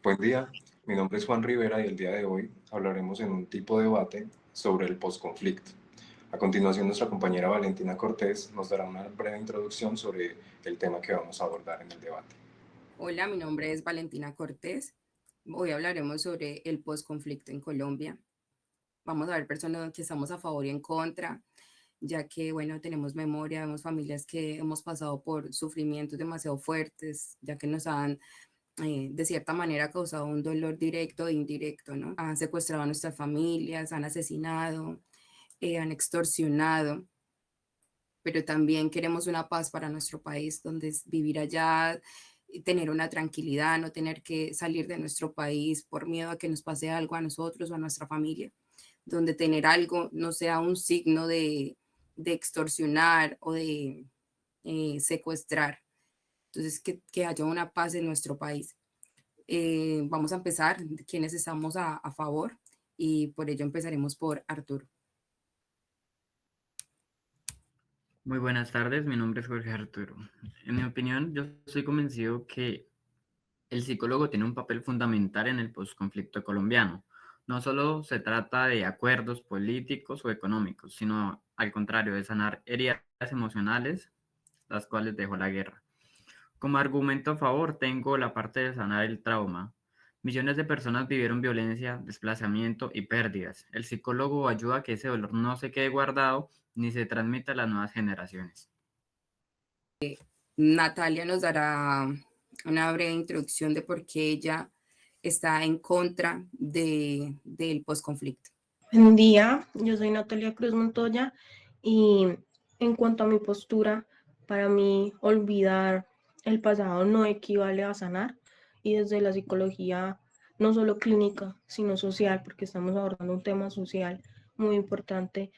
Buen día, mi nombre es Juan Rivera y el día de hoy hablaremos en un tipo de debate sobre el posconflicto. A continuación, nuestra compañera Valentina Cortés nos dará una breve introducción sobre el tema que vamos a abordar en el debate. Hola, mi nombre es Valentina Cortés. Hoy hablaremos sobre el posconflicto en Colombia. Vamos a ver personas que estamos a favor y en contra, ya que, bueno, tenemos memoria, vemos familias que hemos pasado por sufrimientos demasiado fuertes, ya que nos han, de cierta manera, causado un dolor directo e indirecto, ¿no? Han secuestrado a nuestras familias, han asesinado, han extorsionado, pero también queremos una paz para nuestro país, donde vivir allá, tener una tranquilidad, no tener que salir de nuestro país por miedo a que nos pase algo a nosotros o a nuestra familia, donde tener algo no sea un signo de extorsionar o de secuestrar. Entonces, que haya una paz en nuestro país. Vamos a empezar, quienes estamos a favor, y por ello empezaremos por Arturo. Muy buenas tardes, mi nombre es Jorge Arturo. En mi opinión, yo estoy convencido que el psicólogo tiene un papel fundamental en el posconflicto colombiano. No solo se trata de acuerdos políticos o económicos, sino al contrario, de sanar heridas emocionales, las cuales dejó la guerra. Como argumento a favor, tengo la parte de sanar el trauma. Millones de personas vivieron violencia, desplazamiento y pérdidas. El psicólogo ayuda a que ese dolor no se quede guardado ni se transmita a las nuevas generaciones. Natalia nos dará una breve introducción de por qué ella está en contra del posconflicto. Buen día, yo soy Natalia Cruz Montoya y en cuanto a mi postura, para mí olvidar el pasado no equivale a sanar y desde la psicología, no solo clínica, sino social, porque estamos abordando un tema social muy importante,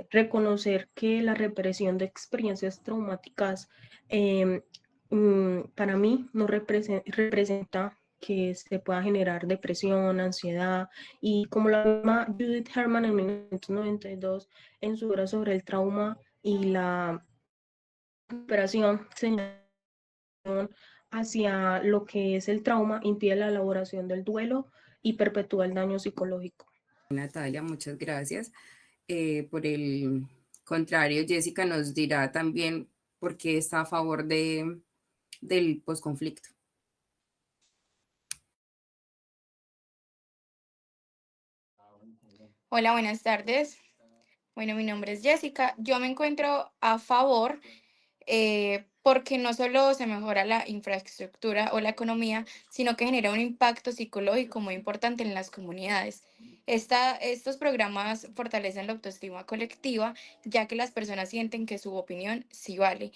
reconocer que la represión de experiencias traumáticas para mí no representa que se pueda generar depresión, ansiedad, y como la misma Judith Herman en 1992 en su obra sobre el trauma y la recuperación señala hacia lo que es el trauma, impide la elaboración del duelo y perpetúa el daño psicológico. Natalia, muchas gracias. Por el contrario, Jessica nos dirá también por qué está a favor del posconflicto. Hola, buenas tardes. Bueno, mi nombre es Jessica. Yo me encuentro a favor porque no solo se mejora la infraestructura o la economía, sino que genera un impacto psicológico muy importante en las comunidades. Estos programas fortalecen la autoestima colectiva, ya que las personas sienten que su opinión sí vale.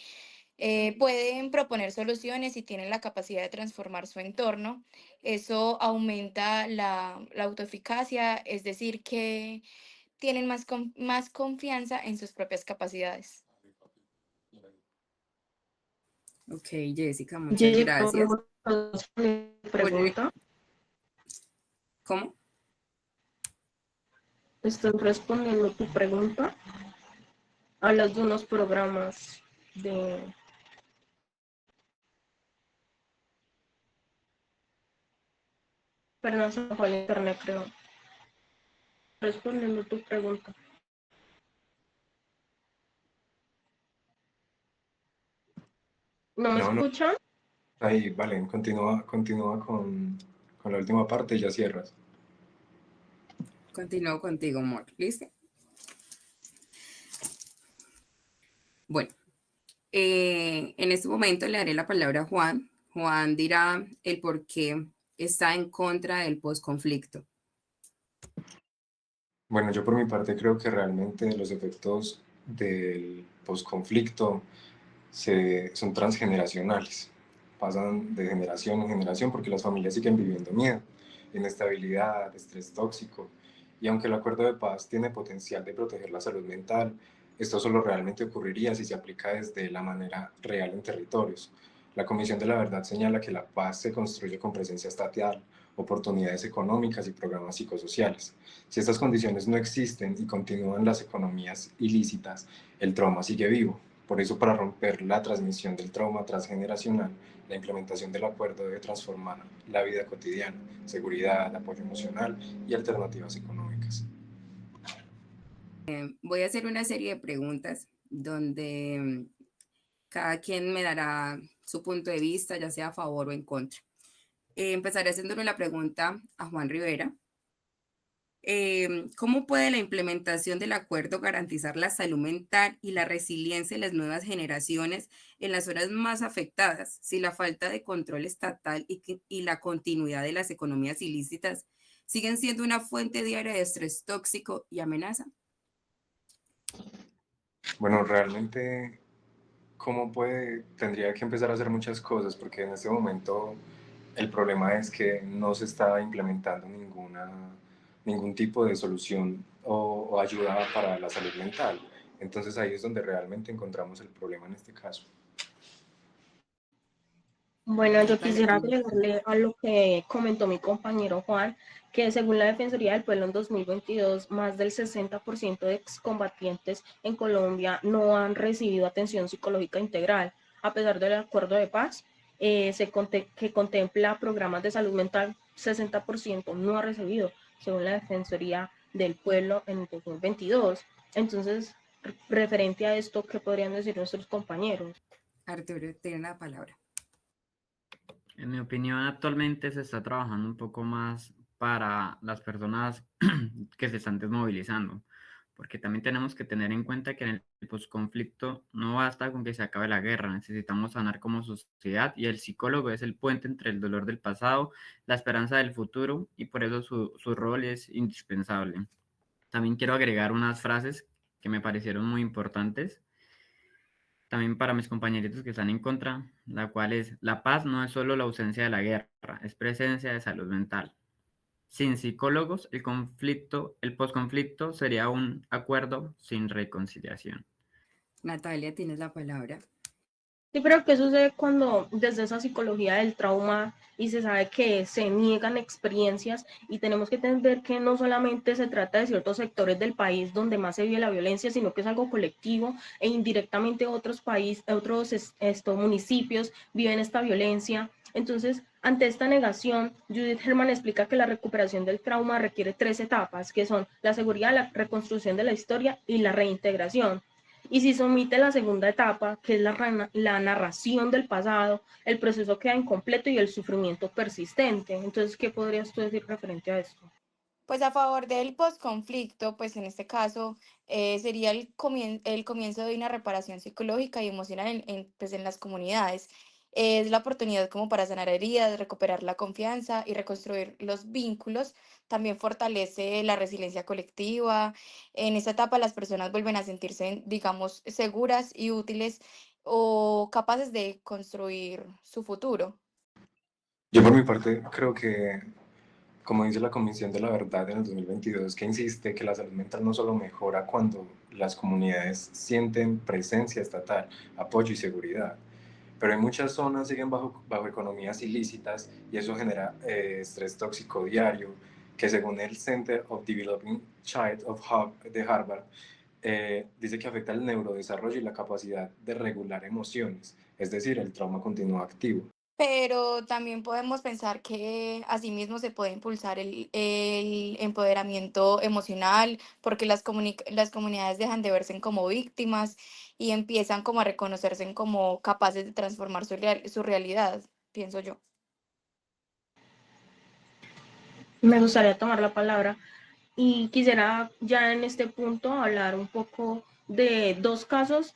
Pueden proponer soluciones y tienen la capacidad de transformar su entorno. Eso aumenta la autoeficacia, es decir, que tienen más confianza en sus propias capacidades. Ok, Jessica, muchas Jessica, gracias. pregunta. ¿Cómo? Estoy respondiendo tu pregunta. Hablas de unos programas de... Perdón, se me fue el internet, creo. Respondiendo tu pregunta. ¿No me No, no, escuchan? ahí, Valen, continúa con la última parte y ya cierras. Continúo contigo, amor. ¿Listo? Bueno, en este momento le daré la palabra a Juan. Juan dirá el por qué está en contra del posconflicto. Bueno, yo por mi parte creo que realmente los efectos del posconflicto son transgeneracionales, pasan de generación en generación porque las familias siguen viviendo miedo, inestabilidad, estrés tóxico, y aunque el acuerdo de paz tiene potencial de proteger la salud mental, esto solo realmente ocurriría si se aplica desde la manera real en territorios. La Comisión de la Verdad señala que la paz se construye con presencia estatal, oportunidades económicas y programas psicosociales. Si estas condiciones no existen y continúan las economías ilícitas, el trauma sigue vivo. Por eso, para romper la transmisión del trauma transgeneracional, la implementación del acuerdo debe transformar la vida cotidiana, seguridad, apoyo emocional y alternativas económicas. Voy a hacer una serie de preguntas donde cada quien me dará su punto de vista, ya sea a favor o en contra. Empezaré haciéndole la pregunta a Juan Rivera. ¿Cómo puede la implementación del acuerdo garantizar la salud mental y la resiliencia de las nuevas generaciones en las zonas más afectadas si la falta de control estatal y la continuidad de las economías ilícitas siguen siendo una fuente diaria de estrés tóxico y amenaza? Bueno, realmente, ¿cómo puede? Tendría que empezar a hacer muchas cosas, porque en este momento el problema es que no se está implementando ningún tipo de solución o ayuda para la salud mental. Entonces ahí es donde realmente encontramos el problema en este caso. Bueno, yo Natalia, quisiera agregarle a lo que comentó mi compañero Juan, que según la Defensoría del Pueblo en 2022, más del 60% de excombatientes en Colombia no han recibido atención psicológica integral, a pesar del acuerdo de paz que contempla programas de salud mental, 60% no ha recibido, según la Defensoría del Pueblo en 2022. Entonces, referente a esto, ¿qué podrían decir nuestros compañeros? Arturo, tiene la palabra. En mi opinión, actualmente se está trabajando un poco más para las personas que se están desmovilizando, porque también tenemos que tener en cuenta que en el posconflicto no basta con que se acabe la guerra, necesitamos sanar como sociedad y el psicólogo es el puente entre el dolor del pasado, la esperanza del futuro y por eso su rol es indispensable. También quiero agregar unas frases que me parecieron muy importantes también para mis compañeritos que están en contra, la cual es, la paz no es solo la ausencia de la guerra, es presencia de salud mental. Sin psicólogos, el posconflicto sería un acuerdo sin reconciliación. Natalia, tienes la palabra. Sí, pero ¿qué sucede cuando desde esa psicología del trauma y se sabe que se niegan experiencias y tenemos que entender que no solamente se trata de ciertos sectores del país donde más se vive la violencia, sino que es algo colectivo e indirectamente otros países, municipios viven esta violencia? Entonces, ante esta negación, Judith Herman explica que la recuperación del trauma requiere 3 etapas, que son la seguridad, la reconstrucción de la historia y la reintegración. Y si se omite la segunda etapa, que es la narración del pasado, el proceso queda incompleto y el sufrimiento persistente. Entonces, ¿qué podrías tú decir referente a esto? Pues a favor del posconflicto, pues en este caso sería el comienzo de una reparación psicológica y emocional pues en las comunidades. Es la oportunidad como para sanar heridas, recuperar la confianza y reconstruir los vínculos. También fortalece la resiliencia colectiva. En esta etapa las personas vuelven a sentirse, digamos, seguras y útiles o capaces de construir su futuro. Yo por mi parte creo que, como dice la Comisión de la Verdad en el 2022, que insiste que la salud mental no solo mejora cuando las comunidades sienten presencia estatal, apoyo y seguridad, pero en muchas zonas siguen bajo economías ilícitas y eso genera estrés tóxico diario, que según el Center of Developing Child de Harvard, dice que afecta el neurodesarrollo y la capacidad de regular emociones, es decir, el trauma continúa activo. Pero también podemos pensar que asimismo se puede impulsar el empoderamiento emocional, porque las comunidades dejan de verse como víctimas y empiezan como a reconocerse como capaces de transformar su realidad, pienso yo. Me gustaría tomar la palabra y quisiera ya en este punto hablar un poco de 2 casos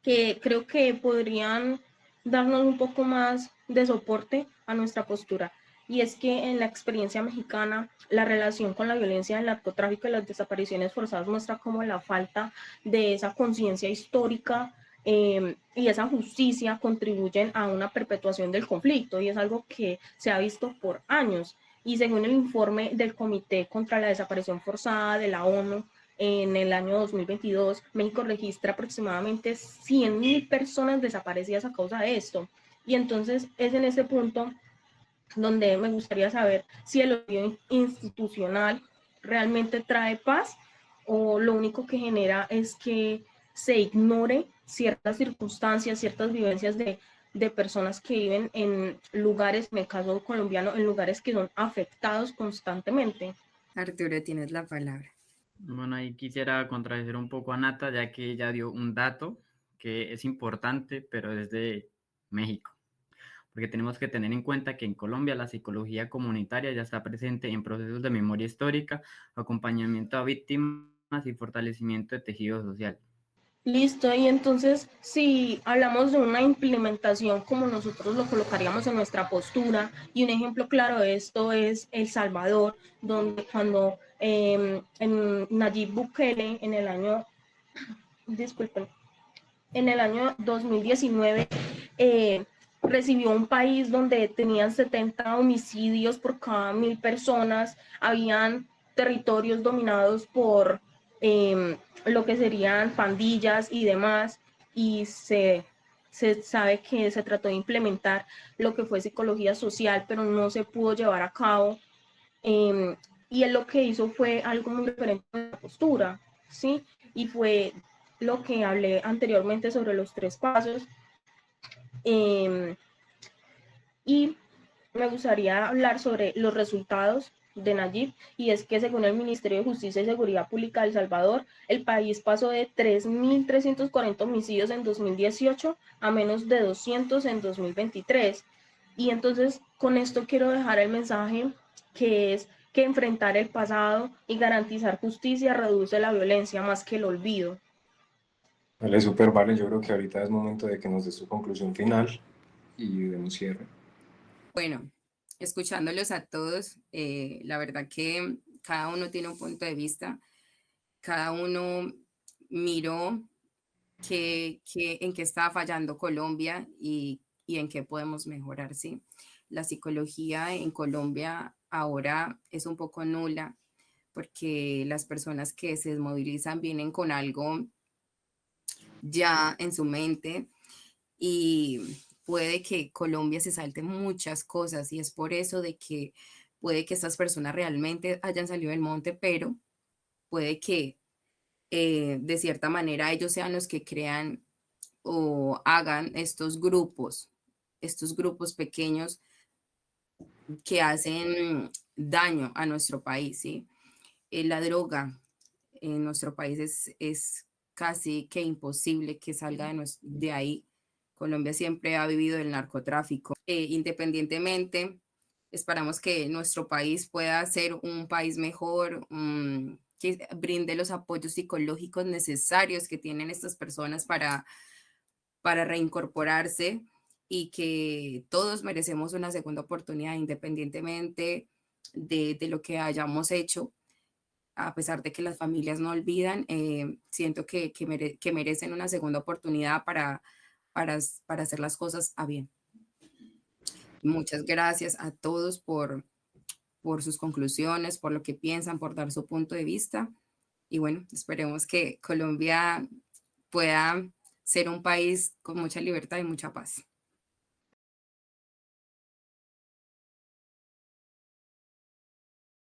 que creo que podrían darnos un poco más de soporte a nuestra postura. Y es que en la experiencia mexicana, la relación con la violencia del narcotráfico y las desapariciones forzadas muestra como la falta de esa conciencia histórica y esa justicia contribuyen a una perpetuación del conflicto y es algo que se ha visto por años. Y según el informe del Comité contra la Desaparición Forzada de la ONU, en el año 2022, México registra aproximadamente 100.000 personas desaparecidas a causa de esto. Y entonces es en ese punto donde me gustaría saber si el olvido institucional realmente trae paz o lo único que genera es que se ignore ciertas circunstancias, ciertas vivencias de personas que viven en lugares, en el caso colombiano, en lugares que son afectados constantemente. Arturo, tienes la palabra. Bueno, ahí quisiera contradecir un poco a Nata, ya que ella dio un dato que es importante, pero es de México. Porque tenemos que tener en cuenta que en Colombia la psicología comunitaria ya está presente en procesos de memoria histórica, acompañamiento a víctimas y fortalecimiento de tejido social. Listo, y entonces si hablamos de una implementación como nosotros lo colocaríamos en nuestra postura, y un ejemplo claro de esto es El Salvador, donde cuando en Nayib Bukele en el año, disculpen, en el año 2019 recibió un país donde tenían 70 homicidios por cada 1000 personas, habían territorios dominados por lo que serían pandillas y demás, y se sabe que se trató de implementar lo que fue psicología social, pero no se pudo llevar a cabo. Y él lo que hizo fue algo muy diferente de la postura, ¿sí? Y fue lo que hablé anteriormente sobre los 3 pasos. Y me gustaría hablar sobre los resultados de Nayib, y es que según el Ministerio de Justicia y Seguridad Pública de El Salvador, el país pasó de 3.340 homicidios en 2018 a menos de 200 en 2023. Y entonces con esto quiero dejar el mensaje, que es que enfrentar el pasado y garantizar justicia reduce la violencia más que el olvido. Vale, súper, vale. Yo creo que ahorita es momento de que nos des tu conclusión final y demos cierre. Bueno, escuchándolos a todos, la verdad que cada uno tiene un punto de vista, cada uno miró en qué estaba fallando Colombia y en qué podemos mejorar, ¿sí? La psicología en Colombia ahora es un poco nula porque las personas que se desmovilizan vienen con algo ya en su mente y puede que Colombia se salte muchas cosas y es por eso de que puede que estas personas realmente hayan salido del monte, pero puede que de cierta manera ellos sean los que crean o hagan estos grupos pequeños que hacen daño a nuestro país, ¿sí? La droga en nuestro país es casi que imposible que salga de ahí. Colombia siempre ha vivido el narcotráfico. Independientemente, esperamos que nuestro país pueda ser un país mejor, que brinde los apoyos psicológicos necesarios que tienen estas personas para reincorporarse y que todos merecemos una segunda oportunidad independientemente de lo que hayamos hecho. A pesar de que las familias no olvidan, siento que merecen una segunda oportunidad para hacer las cosas a bien. Muchas gracias a todos por sus conclusiones, por lo que piensan, por dar su punto de vista. Y bueno, esperemos que Colombia pueda ser un país con mucha libertad y mucha paz.